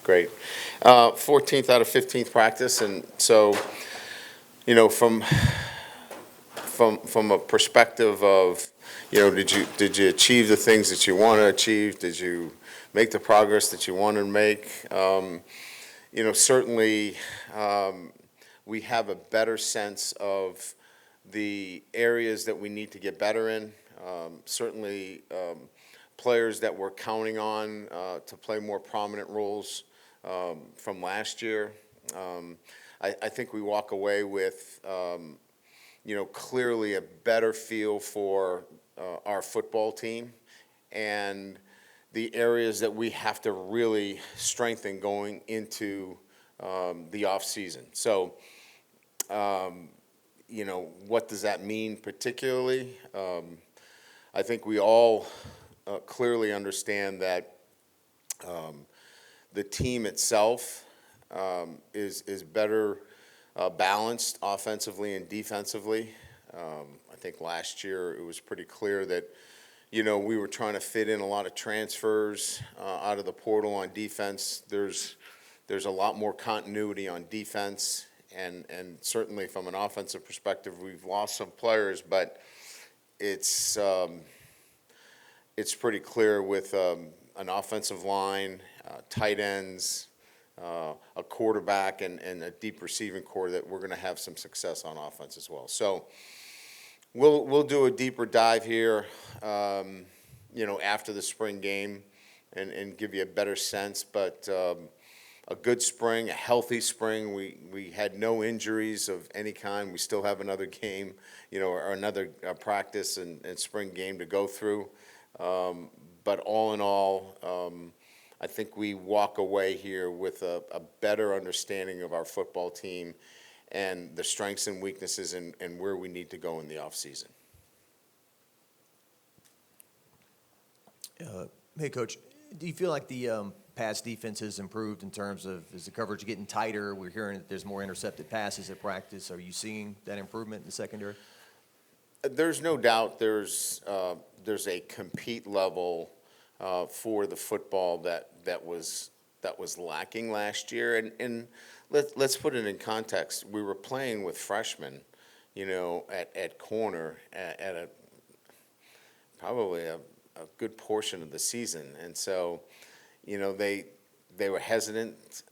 Great. 14th out of 15th practice, and so, from a perspective of, did you achieve the things that you want to achieve? Did you make the progress that you wanted to make? Certainly, we have a better sense of the areas that we need to get better in. Certainly, players that we're counting on to play more prominent roles from last year. I think we walk away with, clearly a better feel for our football team and the areas that we have to really strengthen going into the off season. So, what does that mean particularly? I think we all clearly understand that the team itself is better balanced offensively and defensively. I think last year it was pretty clear that, we were trying to fit in a lot of transfers out of the portal on defense. There's a lot more continuity on defense, and certainly from an offensive perspective, we've lost some players, but it's pretty clear with an offensive line, tight ends, a quarterback, and a deep receiving core that we're going to have some success on offense as well. So we'll do a deeper dive here, after the spring game and give you a better sense. But a good spring, a healthy spring. We had no injuries of any kind. We still have another game, or another practice and spring game to go through. But all in all, I think we walk away here with a better understanding of our football team and the strengths and weaknesses and where we need to go in the offseason. Hey, Coach, do you feel like the pass defense has improved in terms of, is the coverage getting tighter? We're hearing that there's more intercepted passes at practice. Are you seeing that improvement in the secondary? There's no doubt there's a compete level for the football that was lacking last year, and let's put it in context. We were playing with freshmen, at corner at probably a good portion of the season, and so they were hesitant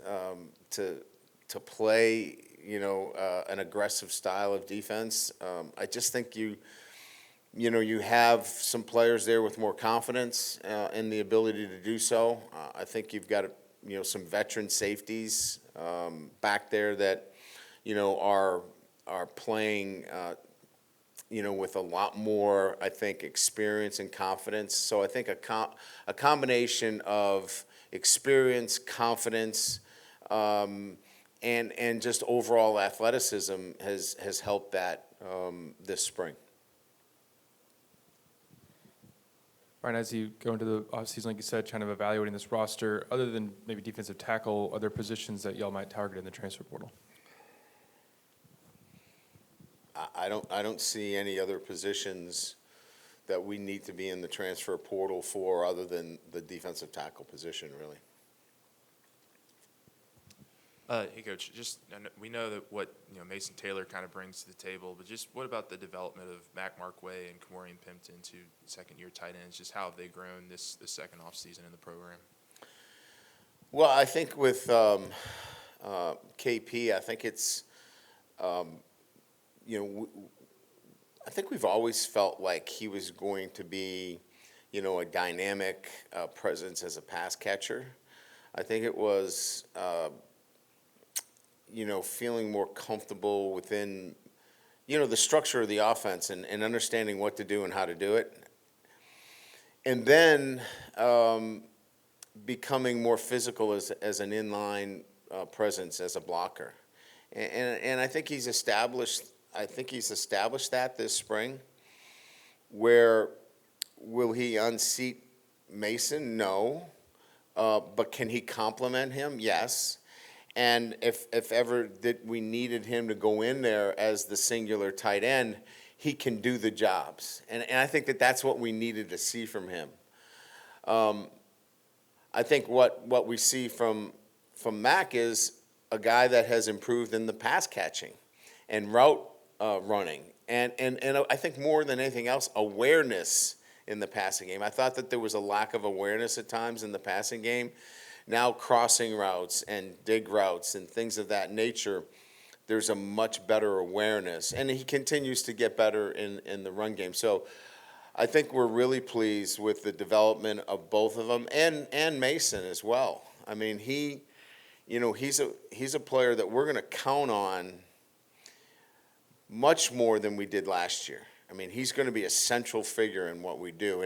to play an aggressive style of defense. I just think you have some players there with more confidence in the ability to do so. I think you've got some veteran safeties back there that are playing with a lot more, I think, experience and confidence. So I think a combination of experience, confidence, and just overall athleticism has helped that this spring. Brian, as you go into the offseason, like you said, kind of evaluating this roster, other than maybe defensive tackle, other positions that y'all might target in the transfer portal? I don't see any other positions that we need to be in the transfer portal for other than the defensive tackle position, really. Hey, Coach, we know that what Mason Taylor kind of brings to the table, but just what about the development of Mac Markway and Kamorian Pimpton, two second-year tight ends? Just how have they grown this second offseason in the program? Well, I think with KP, I think it's, I think we've always felt like he was going to be, a dynamic presence as a pass catcher. I think it was, feeling more comfortable within, the structure of the offense and understanding what to do and how to do it. And then becoming more physical as an inline presence, as a blocker. And I think he's established that this spring. Where will he unseat Mason? No. But can he complement him? Yes. And if ever we needed him to go in there as the singular tight end, he can do the jobs. And I think that's what we needed to see from him. I think what we see from from Mac is a guy that has improved in the pass catching and route running. And I think more than anything else, awareness in the passing game. I thought that there was a lack of awareness at times in the passing game. Now crossing routes and dig routes and things of that nature, there's a much better awareness. And he continues to get better in the run game. So I think we're really pleased with the development of both of them and Mason as well. I mean, he's a player that we're going to count on much more than we did last year. I mean, he's going to be a central figure in what we do,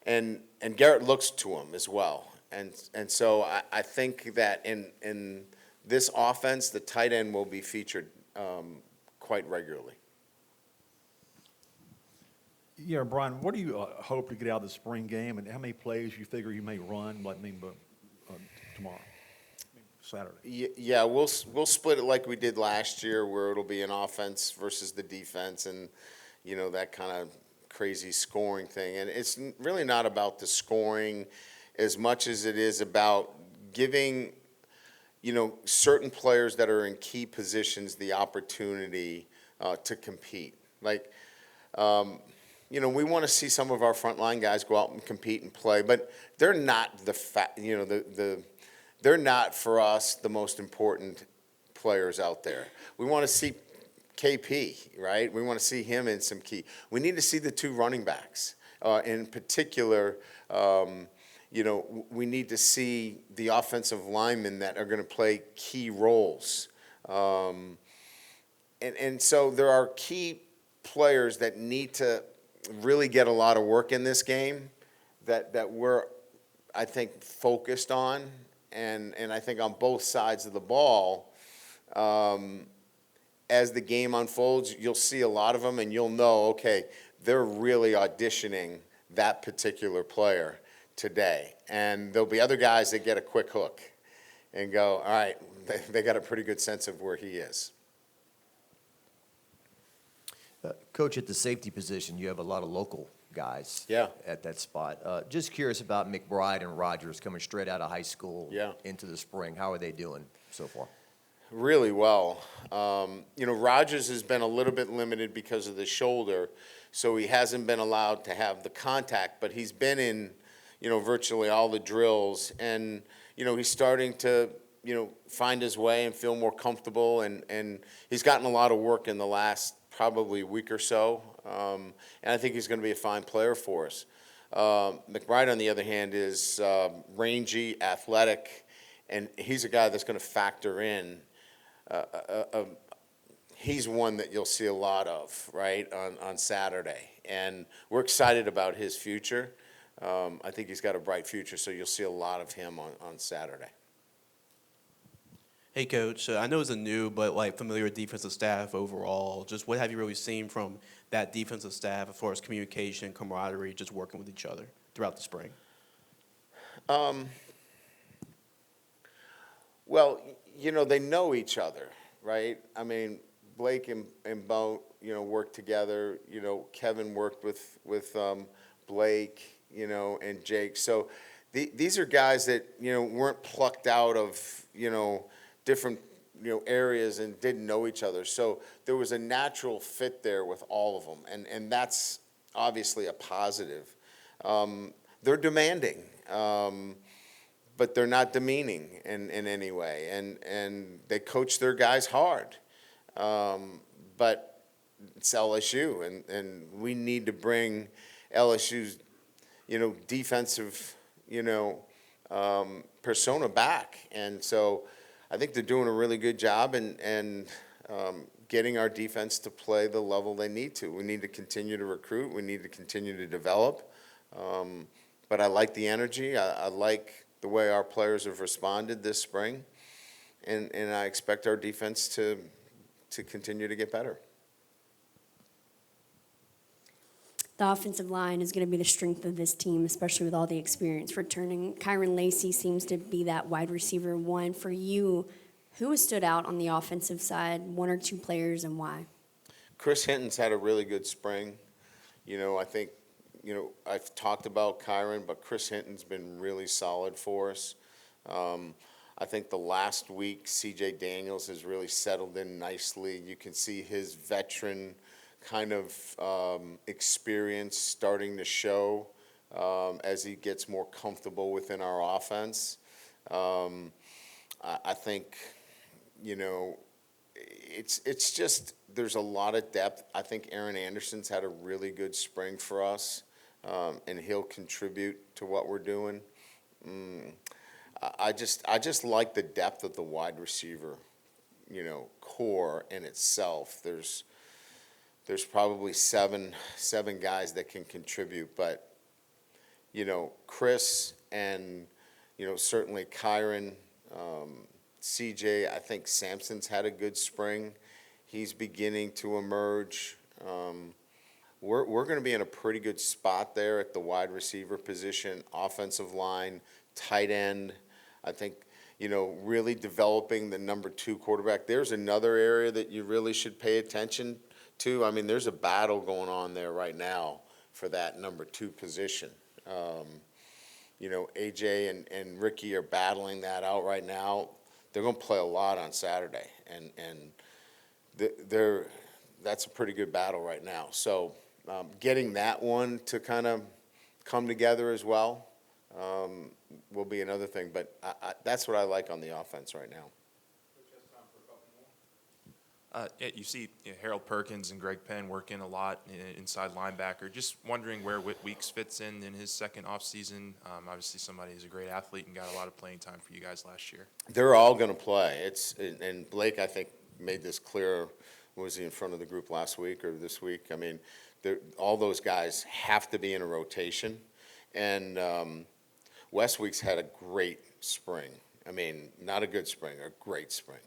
and Garrett looks to him as well. And so I think that in this offense, the tight end will be featured quite regularly. Yeah, Brian, what do you hope to get out of the spring game, and how many plays you figure you may run, tomorrow, Saturday? Yeah, we'll split it like we did last year, where it'll be an offense versus the defense, and that kind of crazy scoring thing. And it's really not about the scoring as much as it is about giving certain players that are in key positions the opportunity to compete. Like, we want to see some of our frontline guys go out and compete and play, but they're not they're not for us the most important players out there. We want to see KP, right? We want to see him in some key. We need to see the two running backs. In particular, we need to see the offensive linemen that are going to play key roles. And so there are key players that need to really get a lot of work in this game that we're, I think, focused on. And I think on both sides of the ball, as the game unfolds, you'll see a lot of them, and you'll know, okay, they're really auditioning that particular player today. And there'll be other guys that get a quick hook and go, all right, they got a pretty good sense of where he is. Coach, at the safety position, you have a lot of local guys at that spot. Just curious about McBride and Rogers coming straight out of high school into the spring. How are they doing so far? Really well. Rogers has been a little bit limited because of the shoulder, so he hasn't been allowed to have the contact, but he's been in, virtually all the drills, and, he's starting to, find his way and feel more comfortable, and he's gotten a lot of work in the last probably week or so, and I think he's going to be a fine player for us. McBride, on the other hand, is rangy, athletic, and he's a guy that's going to factor in. He's one that you'll see a lot of, right, on Saturday. And we're excited about his future. I think he's got a bright future, so you'll see a lot of him on Saturday. Hey, Coach. I know it's a new but familiar defensive staff overall. Just what have you really seen from that defensive staff as far as communication, camaraderie, just working with each other throughout the spring? Well, they know each other, right? I mean, Blake and Bo, worked together. Kevin worked with Blake, and Jake. So these are guys that, weren't plucked out of, different, areas and didn't know each other. So there was a natural fit there with all of them. And that's obviously a positive. They're demanding. But they're not demeaning in any way, and they coach their guys hard. But it's LSU, and we need to bring LSU's, defensive, persona back. And so I think they're doing a really good job and getting our defense to play the level they need to. We need to continue to recruit. We need to continue to develop. But I like the energy. I like the way our players have responded this spring, and I expect our defense to continue to get better. The offensive line is going to be the strength of this team, especially with all the experience returning. Kyron Lacey seems to be that wide receiver one. For you, who has stood out on the offensive side, one or two players, and why? Chris Hinton's had a really good spring. I think, I've talked about Kyron, but Chris Hinton's been really solid for us. I think the last week, C.J. Daniels has really settled in nicely. You can see his veteran kind of experience starting to show as he gets more comfortable within our offense. I think, you know, it's just there's a lot of depth. I think Aaron Anderson's had a really good spring for us, and he'll contribute to what we're doing. I just like the depth of the wide receiver, you know, core in itself. There's probably seven guys that can contribute, but you know, Chris and you know certainly Kyron, CJ. I think Sampson's had a good spring. He's beginning to emerge. We're going to be in a pretty good spot there at the wide receiver position, offensive line, tight end. I think, you know, really developing the number 2 quarterback. There's another area that you really should pay attention to. I mean, there's a battle going on there right now for that number 2 position. You know, AJ and Ricky are battling that out right now. They're going to play a lot on Saturday, and that's a pretty good battle right now. So getting that one to kind of come together as well will be another thing. But that's what I like on the offense right now. Yeah, you see Harold Perkins and Greg Penn working a lot inside linebacker. Just wondering where Whit Weeks fits in his second offseason. Obviously, somebody who's a great athlete and got a lot of playing time for you guys last year. They're all going to play. And Blake, I think, made this clear. Was he in front of the group last week or this week? I mean, all those guys have to be in a rotation. And Wes Weeks had a great spring. I mean, not a good spring, a great spring.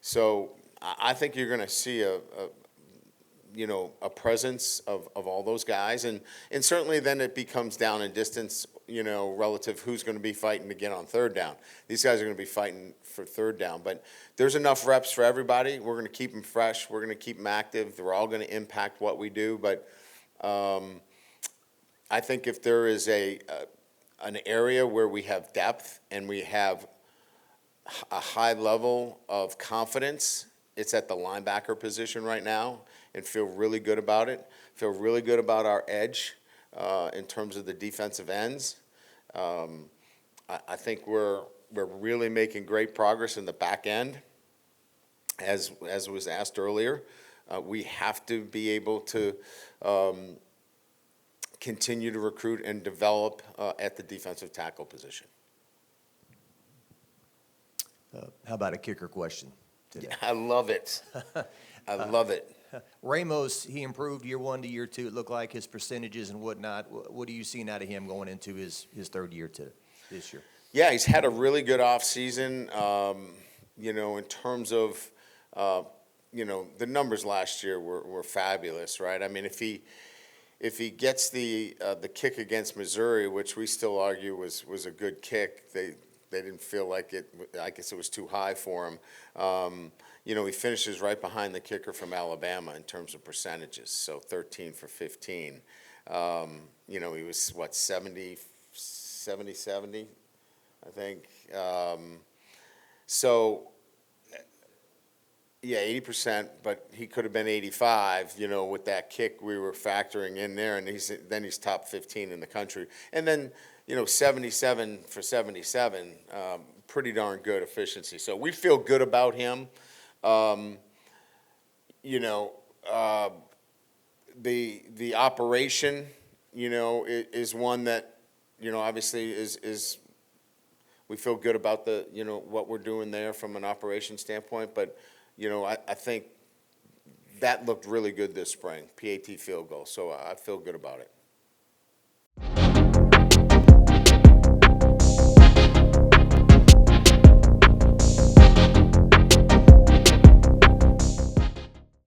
So I think you're going to see a presence of all those guys, and certainly then it becomes down in distance, you know, relative who's going to be fighting to get on third down. These guys are going to be fighting for third down, but there's enough reps for everybody. We're going to keep them fresh. We're going to keep them active. They're all going to impact what we do, but I think if there is an area where we have depth and we have a high level of confidence, it's at the linebacker position right now, and feel really good about it. Feel really good about our edge in terms of the defensive ends. I think we're really making great progress in the back end. As was asked earlier, we have to be able to continue to recruit and develop at the defensive tackle position. How about a kicker question today? I love it. I love it. Ramos, he improved year 1 to year 2. It looked like his percentages and whatnot. What are you seeing out of him going into his third year to this year? Yeah, he's had a really good offseason. You know, in terms of, you know, the numbers last year were fabulous, right? I mean, if he gets the kick against Missouri, which we still argue was a good kick, they didn't feel like it. I guess it was too high for him. You know, he finishes right behind the kicker from Alabama in terms of percentages, so 13 for 15. You know, he was, 70, I think. So, yeah, 80%, but he could have been 85, you know, with that kick we were factoring in there, and he's top 15 in the country. And then, you know, 77 for 77, pretty darn good efficiency. So we feel good about him. You know, the operation, you know, is one that, you know, obviously is we feel good about the, you know, what we're doing there from an operation standpoint. But, you know, I think that looked really good this spring, PAT field goal. So I feel good about it.